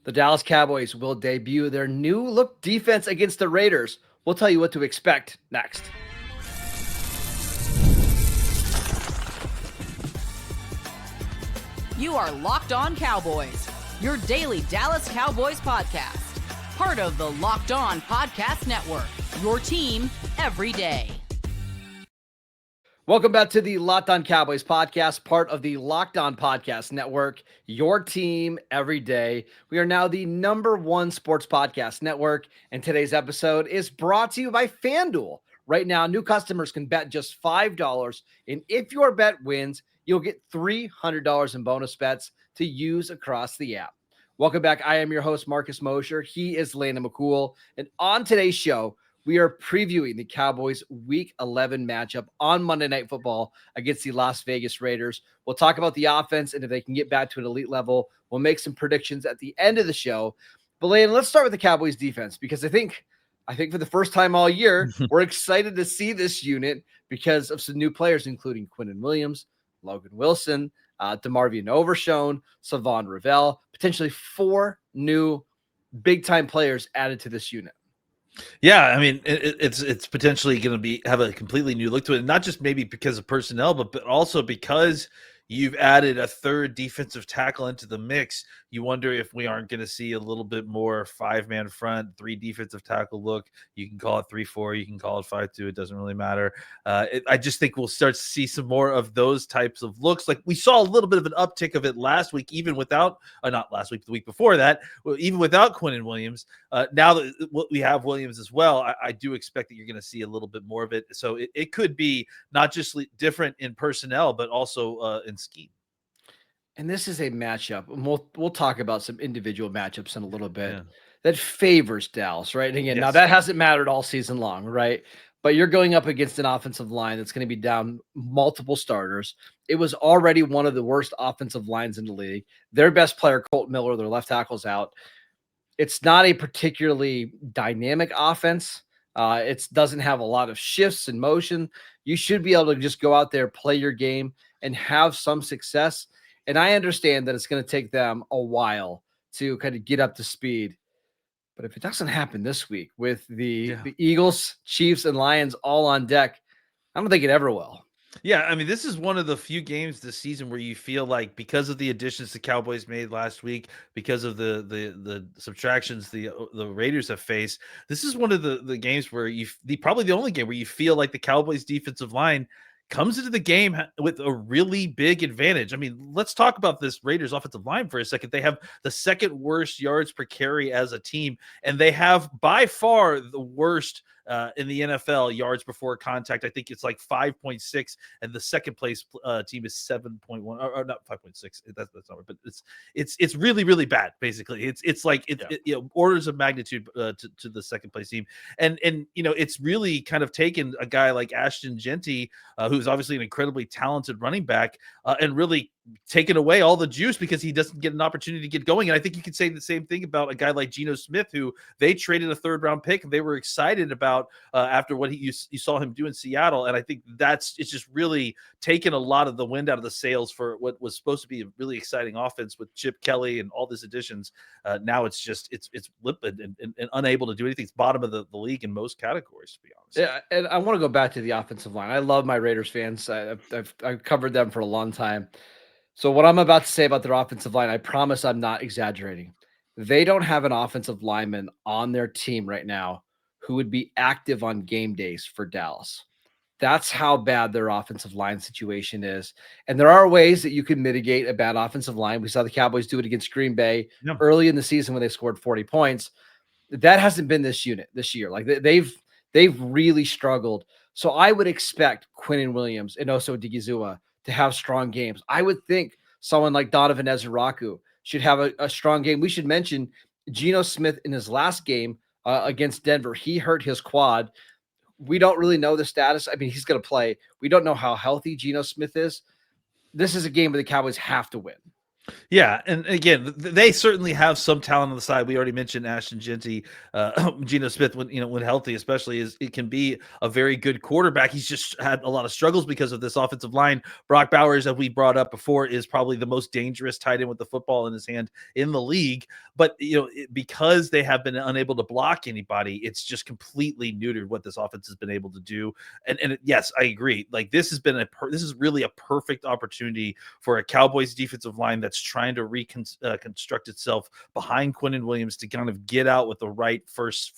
The Dallas Cowboys will debut their new look defense against the Raiders. We'll tell you what to expect next. You are Locked On Cowboys, your daily Dallas Cowboys podcast. Part of the Locked On Podcast Network, your team every day. Welcome back to the Locked On Cowboys podcast, part of the Locked On Podcast Network, your team every day. We are now the #1 sports podcast network, and today's episode is brought to you by FanDuel. Right now, new customers can bet just $5, and if your bet wins, you'll get $300 in bonus bets to use across the app. Welcome back. I am your host, Marcus Mosher. He is Landon McCool, and on today's show, we are previewing the Cowboys Week 11 matchup on Monday Night Football against the Las Vegas Raiders. We'll talk about the offense and if they can get back to an elite level. We'll make some predictions at the end of the show. But Landon, let's start with the Cowboys defense because I think for the first time all year, we're excited to see this unit because of some new players, including Quinnien Williams, Logan Wilson, DeMarvion Overshown, Shavon Ravel, potentially 4 new big-time players added to this unit. Yeah, I mean, it's potentially going to have a completely new look to it, not just maybe because of personnel, but also because you've added a third defensive tackle into the mix. You wonder if we aren't going to see a little bit more 5-man front, 3 defensive tackle look. You can call it 3-4, you can call it 5-2. It doesn't really matter. I just think we'll start to see some more of those types of looks. Like we saw a little bit of an uptick of it last week, even without, not last week, the week before that, even without Quinnien Williams. Now that we have Williams as well, I do expect that you're going to see a little bit more of it. So it could be not just different in personnel, but also in scheme. And this is a matchup. And we'll talk about some individual matchups in a little bit that favors Dallas, right? And again, now that hasn't mattered all season long, right? But you're going up against an offensive line that's going to be down multiple starters. It was already one of the worst offensive lines in the league. Their best player, Colt Miller, their left tackle's out. It's not a particularly dynamic offense. It doesn't have a lot of shifts and motion. You should be able to just go out there, play your game, and have some success. And I understand that it's going to take them a while to kind of get up to speed. But if it doesn't happen this week with the Eagles, Chiefs, and Lions all on deck, I don't think it ever will. Yeah, I mean, this is one of the few games this season where you feel like because of the additions the Cowboys made last week, because of the subtractions the Raiders have faced, this is one of the games where probably the only game where you feel like the Cowboys defensive line comes into the game with a really big advantage. I mean, let's talk about this Raiders offensive line for a second. They have the second worst yards per carry as a team, and they have by far the worst in the NFL yards before contact. I think it's like 5.6, and the second place team is 7.1, or not 5.6. That's not right, but it's really, really bad. Basically, it's like orders of magnitude to the second place team, and it's really kind of taken a guy like Ashton Jeanty, who's obviously an incredibly talented running back, and really taken away all the juice because he doesn't get an opportunity to get going. And I think you could say the same thing about a guy like Geno Smith, who they traded a 3rd-round pick and they were excited about after what you saw him do in Seattle. And I think it's just really taken a lot of the wind out of the sails for what was supposed to be a really exciting offense with Chip Kelly and all these additions. Now it's limpid and unable to do anything. It's bottom of the league in most categories, to be honest. Yeah, and I want to go back to the offensive line. I love my Raiders fans. I've covered them for a long time. So what I'm about to say about their offensive line, I promise I'm not exaggerating. They don't have an offensive lineman on their team right now who would be active on game days for Dallas. That's how bad their offensive line situation is. And there are ways that you can mitigate a bad offensive line. We saw the Cowboys do it against Green Bay early in the season when they scored 40 points. That hasn't been this year. Like they've really struggled. So I would expect Quinnien Williams and Oso Digizua to have strong games. I would think someone like Donovan Ezraku should have a strong game. We should mention Geno Smith in his last game against Denver. He hurt his quad. We don't really know the status. I mean, he's going to play. We don't know how healthy Geno Smith is. This is a game where the Cowboys have to win. Yeah, and again, they certainly have some talent on the side. We already mentioned Ashton Jeanty, Geno Smith when healthy, especially is it can be a very good quarterback. He's just had a lot of struggles because of this offensive line. Brock Bowers, as we brought up before, is probably the most dangerous tight end with the football in his hand in the league. But because they have been unable to block anybody, it's just completely neutered what this offense has been able to do. And yes, I agree. Like this is really a perfect opportunity for a Cowboys defensive line that's trying to reconstruct itself behind Quinnien Williams to kind of get out with the right first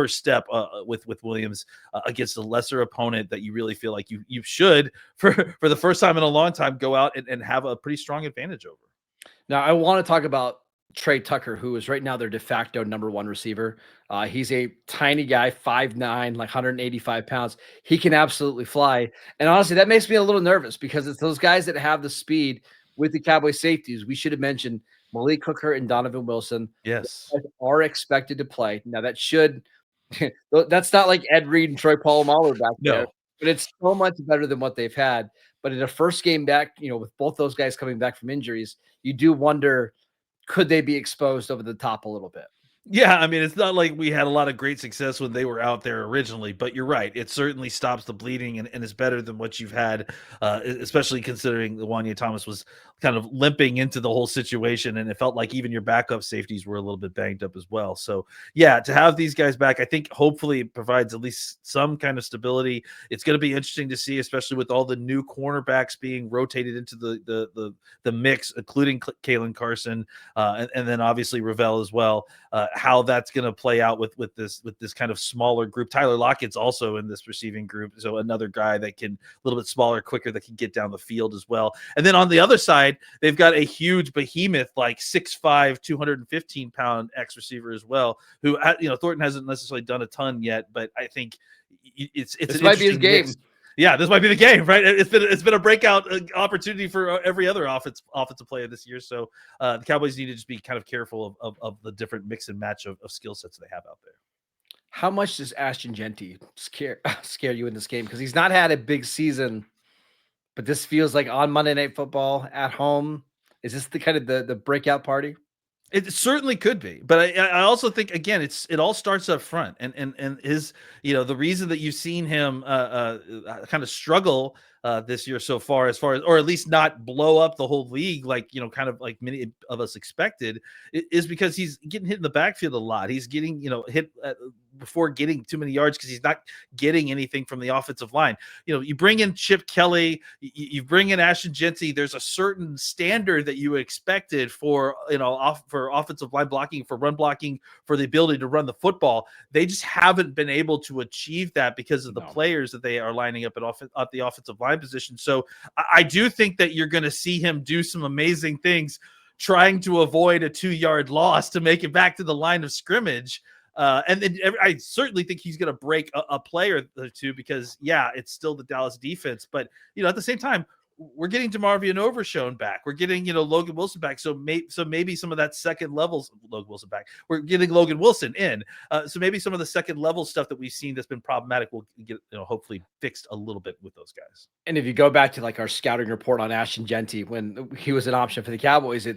step with Williams against a lesser opponent that you really feel like you should for the first time in a long time go out and have a pretty strong advantage over. Now, I want to talk about Tre Tucker, who is right now their de facto number one receiver. He's a tiny guy, 5'9", like 185 pounds. He can absolutely fly. And honestly, that makes me a little nervous because it's those guys that have the speed with the Cowboys safeties. We should have mentioned Malik Hooker and DeMarvion Wilson. Yes. Are expected to play. Now, that's not like Ed Reed and Troy Polamalu back there, No. but it's so much better than what they've had. But in a first game back, with both those guys coming back from injuries, you do wonder, could they be exposed over the top a little bit? Yeah, I mean, it's not like we had a lot of great success when they were out there originally, but you're right. It certainly stops the bleeding and is better than what you've had, especially considering the Wanya Thomas was kind of limping into the whole situation, and it felt like even your backup safeties were a little bit banged up as well. So, yeah, to have these guys back, I think hopefully it provides at least some kind of stability. It's going to be interesting to see, especially with all the new cornerbacks being rotated into the mix, including Kalen Carson, and then obviously Ravel as well. How that's going to play out with this kind of smaller group. Tyler Lockett's also in this receiving group, so another guy that can a little bit smaller, quicker, that can get down the field as well. And then on the other side, they've got a huge behemoth, like 6'5", 215-pound X receiver as well, who Thornton hasn't necessarily done a ton yet, but I think it's this might be his game. Mix. Yeah, this might be the game, right? It's been a breakout opportunity for every other offensive player this year. So the Cowboys need to just be kind of careful of the different mix and match of skill sets they have out there. How much does Ashton Jeanty scare you in this game? Because he's not had a big season, but this feels like on Monday Night Football at home. Is this the kind of the breakout party? It certainly could be, but I also think again it all starts up front, and his the reason that you've seen him kind of struggle this year so far, or at least not blow up the whole league like kind of like many of us expected, is because he's getting hit in the backfield a lot. He's getting hit before getting too many yards because he's not getting anything from the offensive line. You bring in Chip Kelly, you bring in Ashton Jeanty. There's a certain standard that you expected for for offensive line blocking, for run blocking, for the ability to run the football. They just haven't been able to achieve that because of the players that they are lining up at the offensive line position. So I do think that you're going to see him do some amazing things trying to avoid a 2-yard loss to make it back to the line of scrimmage. And then I certainly think he's going to break a player or two because, it's still the Dallas defense. But, at the same time, we're getting DeMarvion Overshown back. We're getting, Logan Wilson back. So maybe some of that second levels, Logan Wilson back. We're getting Logan Wilson in. So maybe some of the second level stuff that we've seen that's been problematic will get, hopefully fixed a little bit with those guys. And if you go back to like our scouting report on Ashton Jeanty, when he was an option for the Cowboys,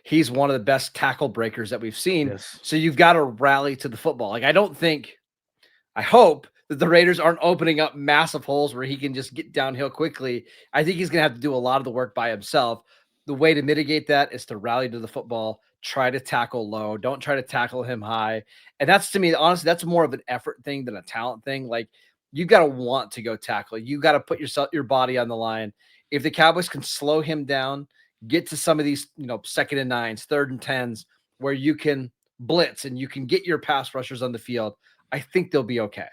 he's one of the best tackle breakers that we've seen. Yes. So you've got to rally to the football. Like I hope that the Raiders aren't opening up massive holes where he can just get downhill quickly. I think he's going to have to do a lot of the work by himself. The way to mitigate that is to rally to the football, try to tackle low, don't try to tackle him high. And that's, to me, honestly, that's more of an effort thing than a talent thing. Like, you got to want to go tackle. You got to put your body on the line. If the Cowboys can slow him down, get to some of these, 2nd and 9s, 3rd and 10s, where you can blitz and you can get your pass rushers on the field, I think they'll be okay.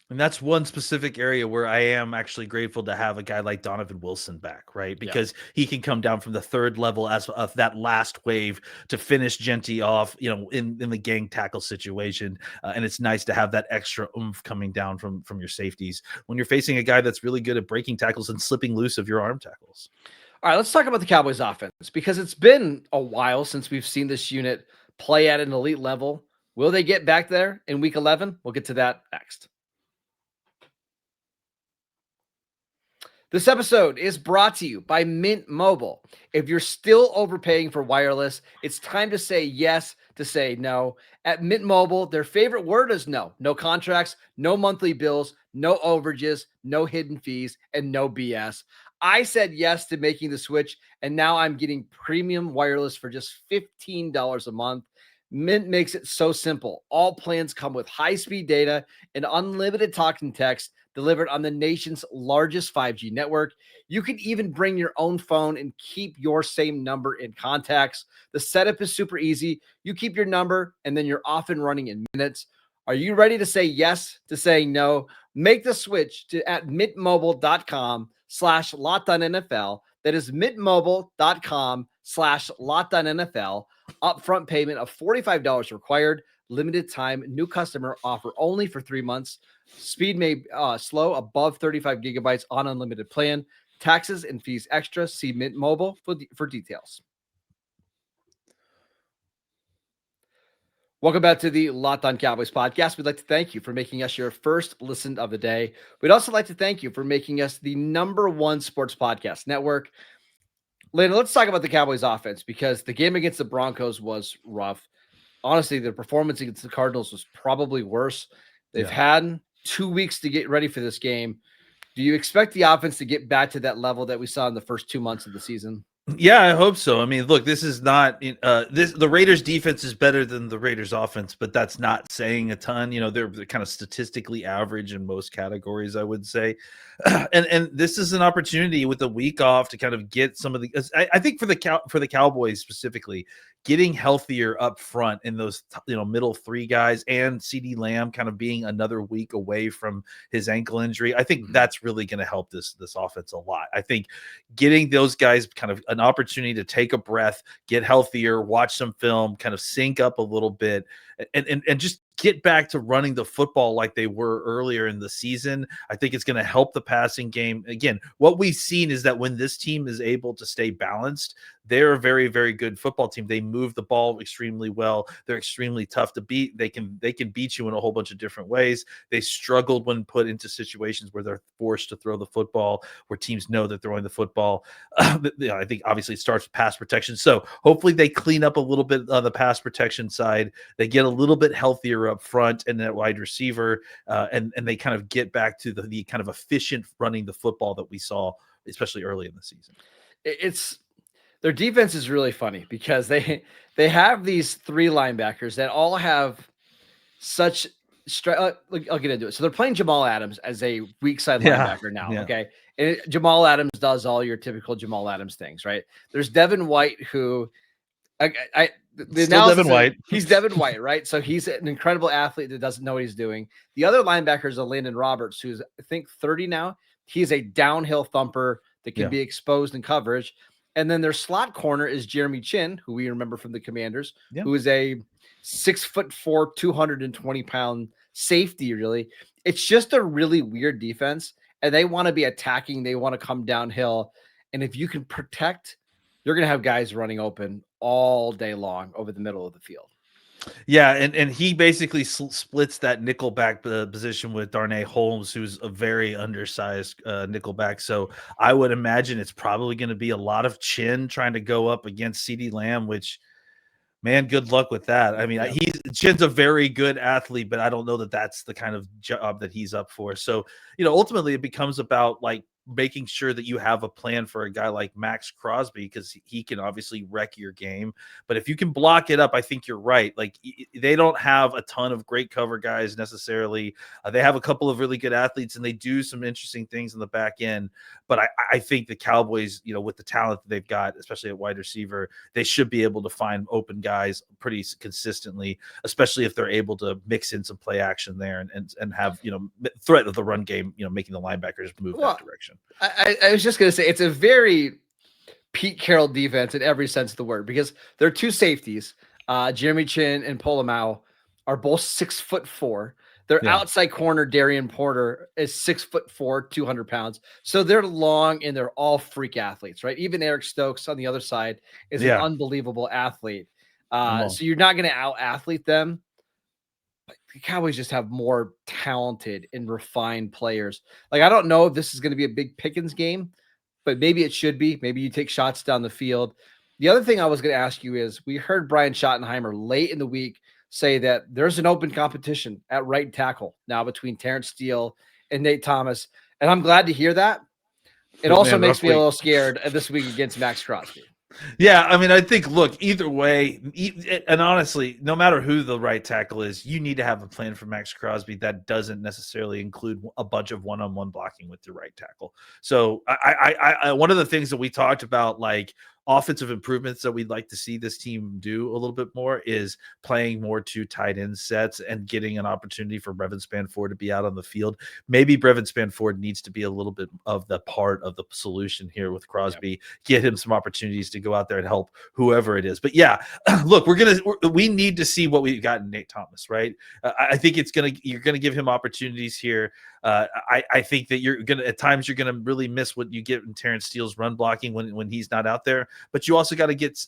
And that's one specific area where I am actually grateful to have a guy like DeMarvion Wilson back, right? Because he can come down from the 3rd level as of that last wave to finish Jeanty off, in the gang tackle situation. And it's nice to have that extra oomph coming down from your safeties when you're facing a guy that's really good at breaking tackles and slipping loose of your arm tackles. All right, let's talk about the Cowboys offense because it's been a while since we've seen this unit play at an elite level. Will they get back there in week 11? We'll get to that next. This episode is brought to you by Mint Mobile. If you're still overpaying for wireless, it's time to say yes to say no. At Mint Mobile, their favorite word is no. No contracts, no monthly bills, no overages, no hidden fees, and no BS. I said yes to making the switch, and now I'm getting premium wireless for just $15 a month. Mint makes it so simple. All plans come with high-speed data and unlimited talk and text delivered on the nation's largest 5G network. You can even bring your own phone and keep your same number in contacts. The setup is super easy. You keep your number and then you're off and running in minutes. Are you ready to say yes to saying no? Make the switch to at mintmobile.com/LockedOnNFL. That is mintmobile.com/LockedOnNFL. Upfront payment of $45 required. Limited time new customer offer only for 3 months. Speed may slow above 35 gigabytes on unlimited plan. Taxes and fees extra. See Mint Mobile for details. Welcome back to the Locked On Cowboys podcast. We'd like to thank you for making us your first listen of the day. We'd also like to thank you for making us the #1 sports podcast network. Landon, let's talk about the Cowboys offense because the game against the Broncos was rough. Honestly, the performance against the Cardinals was probably worse. They've had 2 weeks to get ready for this game. Do you expect the offense to get back to that level that we saw in the first 2 months of the season? Yeah, I hope so. I mean, look, this is not the Raiders defense is better than the Raiders offense, but that's not saying a ton. They're kind of statistically average in most categories, I would say. And this is an opportunity with a week off to kind of get some of the I think for the Cowboys specifically, getting healthier up front in those middle three guys and CeeDee Lamb kind of being another week away from his ankle injury. I think that's really going to help this offense a lot. I think getting those guys kind of an opportunity to take a breath, get healthier, watch some film, kind of sync up a little bit, and just get back to running the football like they were earlier in the season. I think it's going to help the passing game. Again, what we've seen is that when this team is able to stay balanced, they're a very, very good football team. They move the ball extremely well. They're extremely tough to beat. They can beat you in a whole bunch of different ways. They struggled when put into situations where they're forced to throw the football, where teams know they're throwing the football. I think obviously it starts with pass protection. So hopefully they clean up a little bit on the pass protection side. They get a little bit healthier up front and that wide receiver, and they kind of get back to the kind of efficient running the football that we saw, especially early in the season. Their defense is really funny because they have these three linebackers that all have such I'll get into it. So they're playing Jamal Adams as a weak side linebacker now. Yeah. Okay. And Jamal Adams does all your typical Jamal Adams things, right? There's Devin White, who Devin White. He's Devin White, right? So he's an incredible athlete that doesn't know what he's doing. The other linebacker is Landon Roberts, who's I think 30 now. He's a downhill thumper that can be exposed in coverage. And then their slot corner is Jeremy Chin, who we remember from the Commanders, who is a 6'4", 220-pound safety. Really, it's just a really weird defense, and they want to be attacking. They want to come downhill, and if you can protect, you're going to have guys running open all day long over the middle of the field. Yeah, and he basically splits that nickelback position with Darnay Holmes, who's a very undersized nickelback. So I would imagine it's probably going to be a lot of Chin trying to go up against CeeDee Lamb, which, man, good luck with that. I mean, Chin's a very good athlete, but I don't know that that's the kind of job that he's up for. So, ultimately it becomes about like making sure that you have a plan for a guy like Maxx Crosby, because he can obviously wreck your game. But if you can block it up, I think you're right. Like, they don't have a ton of great cover guys necessarily. They have a couple of really good athletes, and they do some interesting things in the back end. But I think the Cowboys, with the talent that they've got, especially at wide receiver, they should be able to find open guys pretty consistently, especially if they're able to mix in some play action there and have, threat of the run game, making the linebackers move that direction. I was just going to say, it's a very Pete Carroll defense in every sense of the word, because their two safeties, Jeremy Chin and Polamalu, are both 6'4". Their outside corner, Darian Porter, is 6'4", 200 pounds. So they're long and they're all freak athletes, right? Even Eric Stokes on the other side is an unbelievable athlete. So you're not going to out athlete them. The Cowboys just have more talented and refined players. Like, I don't know if this is going to be a big Pickens game, but maybe it should be. Maybe you take shots down the field. The other thing I was going to ask you is we heard Brian Schottenheimer late in the week say that there's an open competition at right tackle now between Terence Steele and Nate Thomas. And I'm glad to hear that. It also makes me a little scared this week against Maxx Crosby. Yeah, I mean, I think, look, either way, and honestly, no matter who the right tackle is, you need to have a plan for Maxx Crosby that doesn't necessarily include a bunch of one-on-one blocking with your right tackle. So I one of the things that we talked about, like offensive improvements that we'd like to see this team do a little bit more, is playing more two tight end sets and getting an opportunity for Brevin Spanford to be out on the field. Maybe Brevin Spanford needs to be a little bit of the part of the solution here with Crosby. Get him some opportunities to go out there and help whoever it is. But yeah, look, we need to see what we've got in Nate Thomas, right? I think you're gonna give him opportunities here. I think that at times you're gonna really miss what you get in Terence Steele's run blocking when he's not out there. But you also got to get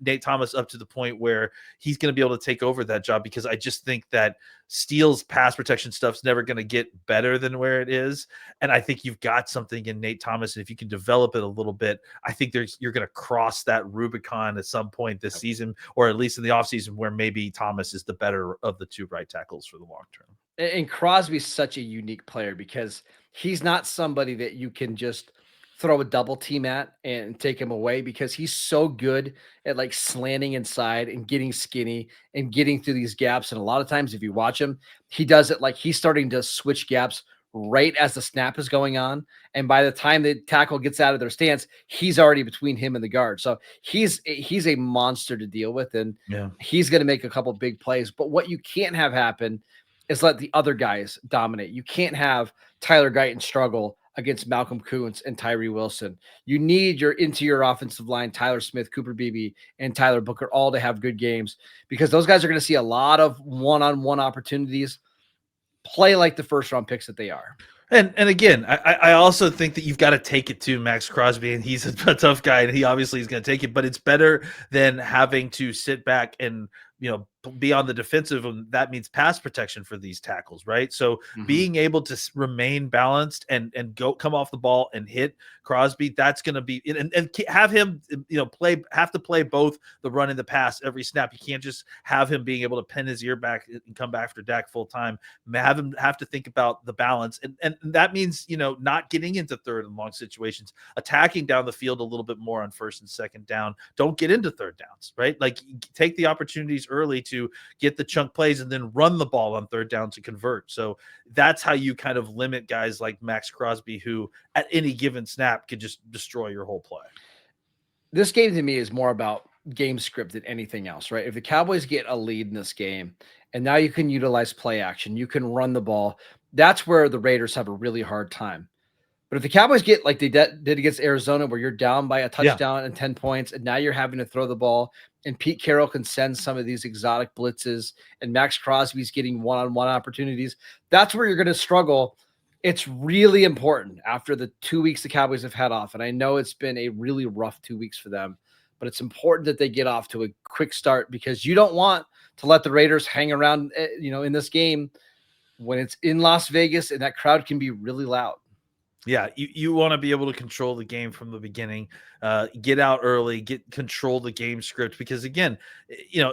Nate Thomas up to the point where he's going to be able to take over that job, because I just think that Steele's pass protection stuff's never going to get better than where it is. And I think you've got something in Nate Thomas, and if you can develop it a little bit, I think you're going to cross that Rubicon at some point this season, or at least in the offseason, where maybe Thomas is the better of the two right tackles for the long term. And Crosby's such a unique player because he's not somebody that you can just throw a double team at and take him away, because he's so good at like slanting inside and getting skinny and getting through these gaps. And a lot of times, if you watch him, he does it like he's starting to switch gaps right as the snap is going on. And by the time the tackle gets out of their stance, he's already between him and the guard. So he's a monster to deal with, and he's going to make a couple big plays. But what you can't have happen is let the other guys dominate. You can't have Tyler Guyton struggle against Malcolm Kuntz and Tyree Wilson. You need your interior offensive line, Tyler Smith, Cooper Beebe, and Tyler Booker, all to have good games, because those guys are going to see a lot of one-on-one opportunities. Play like the first-round picks that they are. And again, I also think that you've got to take it to Maxx Crosby, and he's a tough guy, and he obviously is going to take it, but it's better than having to sit back and be on the defensive, and that means pass protection for these tackles, right? So being able to remain balanced and come off the ball and hit Crosby, that's going to be and have him have to play both the run and the pass every snap. You can't just have him being able to pin his ear back and come back after Dak full time. Have him have to think about the balance, and that means not getting into third and long situations, attacking down the field a little bit more on first and second down. Don't get into third downs, right? Like, take the opportunities early to get the chunk plays and then run the ball on third down to convert. So that's how you kind of limit guys like Maxx Crosby, who at any given snap could just destroy your whole play. This game to me is more about game script than anything else, right? If the Cowboys get a lead in this game and now you can utilize play action, you can run the ball, that's where the Raiders have a really hard time. But if the Cowboys get like they did against Arizona, where you're down by a touchdown and 10 points, and now you're having to throw the ball, and Pete Carroll can send some of these exotic blitzes, and Maxx Crosby's getting one-on-one opportunities, that's where you're going to struggle. It's really important after the 2 weeks the Cowboys have had off. And I know it's been a really rough 2 weeks for them, but it's important that they get off to a quick start, because you don't want to let the Raiders hang around, in this game when it's in Las Vegas and that crowd can be really loud. Yeah, you want to be able to control the game from the beginning, get out early, control the game script, because again, in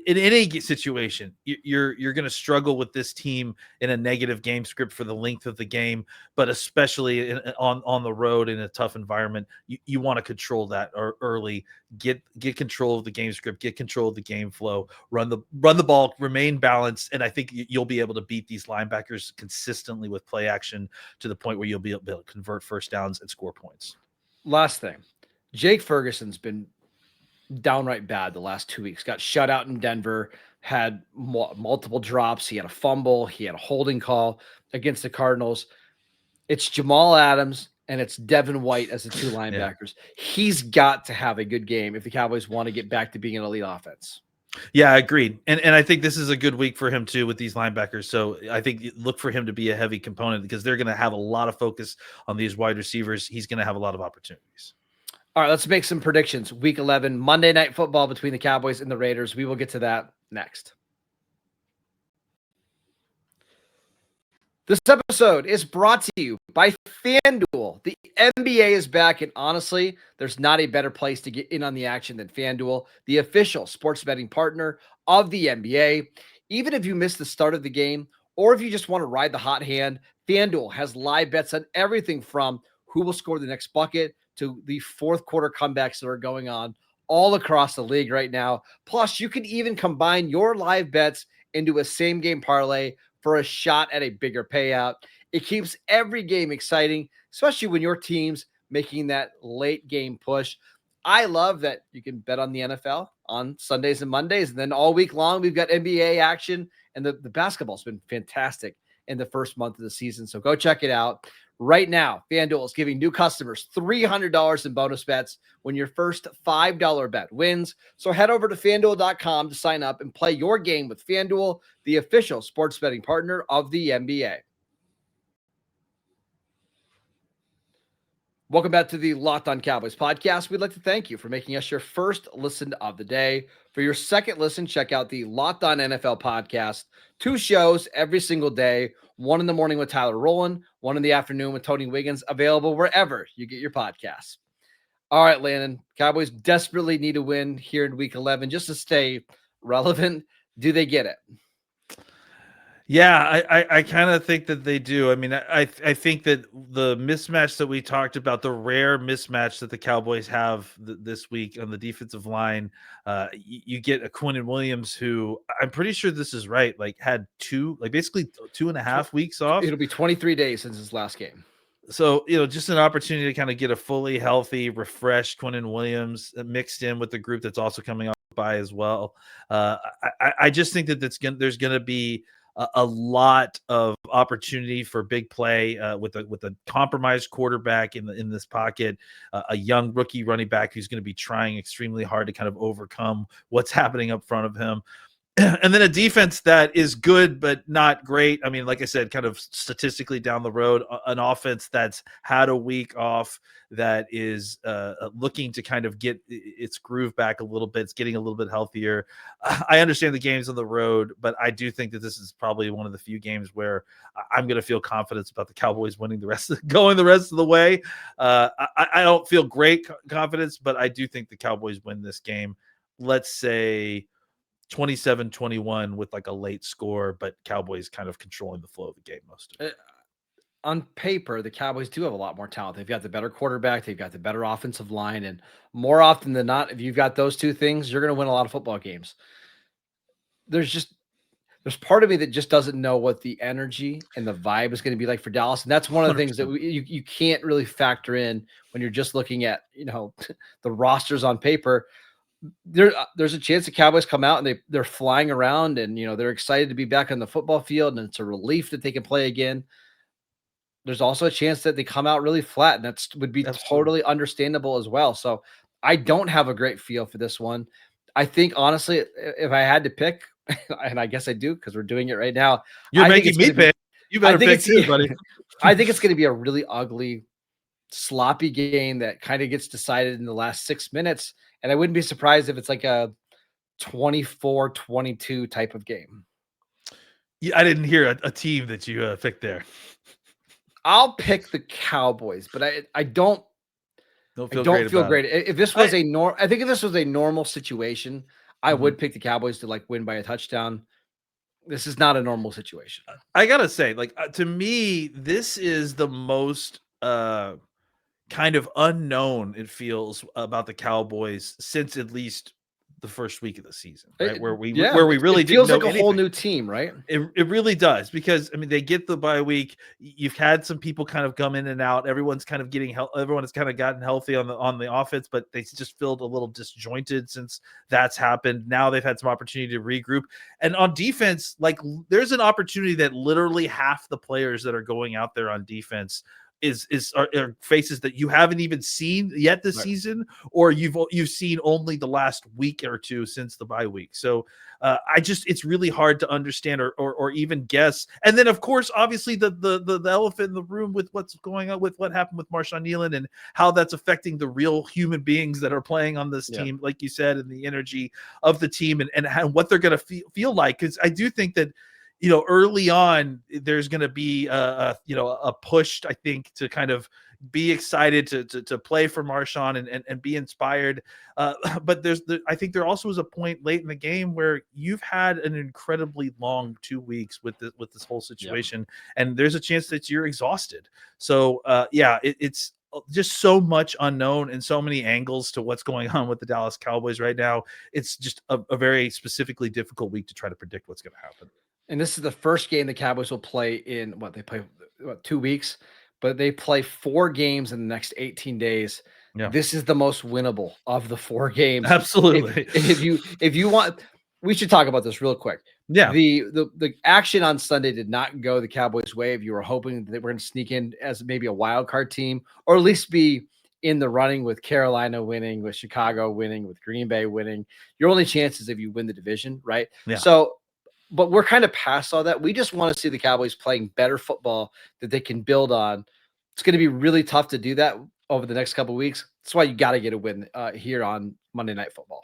any situation, you're going to struggle with this team in a negative game script for the length of the game, but especially on the road in a tough environment, you want to control that early, get control of the game script, get control of the game flow, run the ball, remain balanced, and I think you'll be able to beat these linebackers consistently with play action to the point where you'll be able to convert first downs and score points. Last thing, Jake Ferguson's been downright bad the last 2 weeks. Got shut out in Denver, had multiple drops. He had a fumble. He had a holding call against the Cardinals. It's Jamal Adams and it's Devin White as the two linebackers. He's got to have a good game if the Cowboys want to get back to being an elite offense. Yeah, agreed. And I think this is a good week for him too with these linebackers. So I think look for him to be a heavy component, because they're going to have a lot of focus on these wide receivers. He's going to have a lot of opportunities. All right, let's make some predictions. Week 11, Monday Night Football between the Cowboys and the Raiders. We will get to that next. This episode is brought to you by FanDuel. The NBA is back, and honestly, there's not a better place to get in on the action than FanDuel, the official sports betting partner of the NBA. Even if you miss the start of the game, or if you just want to ride the hot hand, FanDuel has live bets on everything from who will score the next bucket to the fourth quarter comebacks that are going on all across the league right now. Plus, you can even combine your live bets into a same game parlay for a shot at a bigger payout. It keeps every game exciting, especially when your team's making that late game push. I love that you can bet on the NFL on Sundays and Mondays, and then all week long we've got NBA action, and the basketball's been fantastic in the first month of the season. So go check it out. Right now, FanDuel is giving new customers $300 in bonus bets when your first $5 bet wins. So head over to FanDuel.com to sign up and play your game with FanDuel, the official sports betting partner of the NBA. Welcome back to the Locked On Cowboys podcast. We'd like to thank you for making us your first listen of the day. For your second listen, check out the Locked On NFL podcast. 2 shows every single day, one in the morning with Tyler Rowland, one in the afternoon with Tony Wiggins, available wherever you get your podcasts. All right, Landon, Cowboys desperately need a win here in week 11 just to stay relevant. Do they get it? Yeah, I kind of think that they do. I mean, I think that the mismatch that we talked about, the rare mismatch that the Cowboys have this week on the defensive line, you get a Quinnien Williams who I'm pretty sure this is right, like had basically 2.5 weeks off. It'll be 23 days since his last game. So, just an opportunity to kind of get a fully healthy, refreshed Quinnien Williams mixed in with the group that's also coming off by as well. I just think that there's going to be a lot of opportunity for big play with a compromised quarterback in this pocket, a young rookie running back who's going to be trying extremely hard to kind of overcome what's happening up front of him. And then a defense that is good, but not great. I mean, like I said, kind of statistically down the road, an offense that's had a week off that is looking to kind of get its groove back a little bit. It's getting a little bit healthier. I understand the game's on the road, but I do think that this is probably one of the few games where I'm going to feel confidence about the Cowboys winning going the rest of the way. I don't feel great confidence, but I do think the Cowboys win this game. Let's say 27-21 with like a late score, but Cowboys kind of controlling the flow of the game most of it. On paper, the Cowboys do have a lot more talent. They've got the better quarterback, they've got the better offensive line, and more often than not, if you've got those two things, you're going to win a lot of football games. There's part of me that just doesn't know what the energy and the vibe is going to be like for Dallas, and that's one of the things that you can't really factor in when you're just looking at the rosters on paper. There's a chance the Cowboys come out and they're flying around and they're excited to be back on the football field, and it's a relief that they can play again. There's also a chance that they come out really flat, and that would be totally understandable as well. So I don't have a great feel for this one. I think honestly, if I had to pick, and I guess I do because we're doing it right now. You're making me pick. You better pick too, buddy. I think it's going to be a really ugly, sloppy game that kind of gets decided in the last 6 minutes. And I wouldn't be surprised if it's like a 24-22 type of game. Yeah, I didn't hear a team that you picked there. I'll pick the Cowboys, but I don't feel great. If this was I think if this was a normal situation, I would pick the Cowboys to win by a touchdown. This is not a normal situation. I gotta say, to me, this is the most kind of unknown it feels about the Cowboys since at least the first week of the season, right? Where we really feels like a whole new team, right? It really does, because I mean they get the bye week. You've had some people kind of come in and out. Everyone's kind of everyone has kind of gotten healthy on the offense, but they just feel a little disjointed since that's happened. Now they've had some opportunity to regroup, and on defense, there's an opportunity that literally half the players that are going out there on defense are faces that you haven't even seen yet this season, or you've seen only the last week or two since the bye week. So it's really hard to understand or even guess. And then of course, obviously the elephant in the room with what's going on with what happened with Marshawn Nealon and how that's affecting the real human beings that are playing on this team, like you said, and the energy of the team and what they're going to feel like. Because I do think that early on, there's going to be a push, I think, to kind of be excited to play for Marshawn and be inspired. But I think there also was a point late in the game where you've had an incredibly long 2 weeks with this whole situation, and there's a chance that you're exhausted. So it's just so much unknown and so many angles to what's going on with the Dallas Cowboys right now. It's just a very specifically difficult week to try to predict what's going to happen. And this is the first game the Cowboys will play in they play 2 weeks, but they play 4 games in the next 18 days. Yeah. This is the most winnable of the 4 games. Absolutely. If you want, we should talk about this real quick. Yeah. The action on Sunday did not go the Cowboys' way. If you were hoping that they were going to sneak in as maybe a wild card team, or at least be in the running with Carolina winning, with Chicago winning, with Green Bay winning, your only chance is if you win the division, right? Yeah. So, but we're kind of past all that. We just want to see the Cowboys playing better football that they can build on. It's going to be really tough to do that over the next couple of weeks. That's why you got to get a win here on Monday Night Football.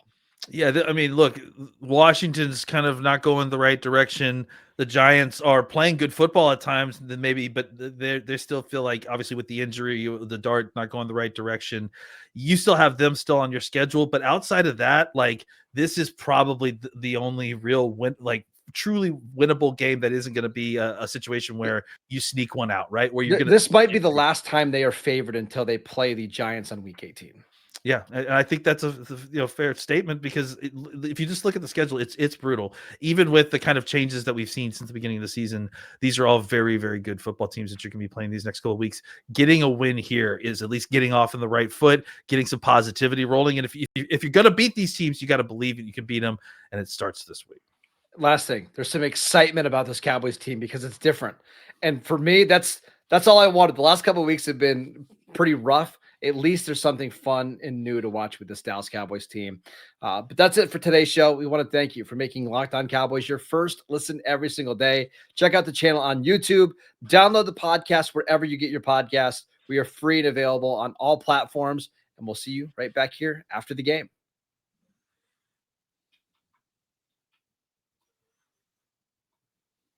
Yeah, I mean, look, Washington's kind of not going the right direction. The Giants are playing good football at times, then maybe, but they still feel like, obviously, with the injury, the dart not going the right direction. You still have them still on your schedule, but outside of that, like, this is probably the only real win, like, truly winnable game that isn't going to be a situation where you sneak one out, right? Where you're going to. This might be the last time they are favored until they play the Giants on week 18. Yeah, and I think that's a fair statement, because if you just look at the schedule, it's brutal. Even with the kind of changes that we've seen since the beginning of the season, these are all very, very good football teams that you're going to be playing these next couple of weeks. Getting a win here is at least getting off on the right foot, getting some positivity rolling. And if you're going to beat these teams, you got to believe that you can beat them, and it starts this week. Last thing, there's some excitement about this Cowboys team because it's different, and for me, that's all I wanted. The last couple of weeks have been pretty rough. At least there's something fun and new to watch with this Dallas Cowboys team. But that's it for today's show. We want to thank you for making Locked On Cowboys your first listen every single day. Check out the channel on YouTube. Download the podcast wherever you get your podcasts. We are free and available on all platforms, and we'll see you right back here after the game.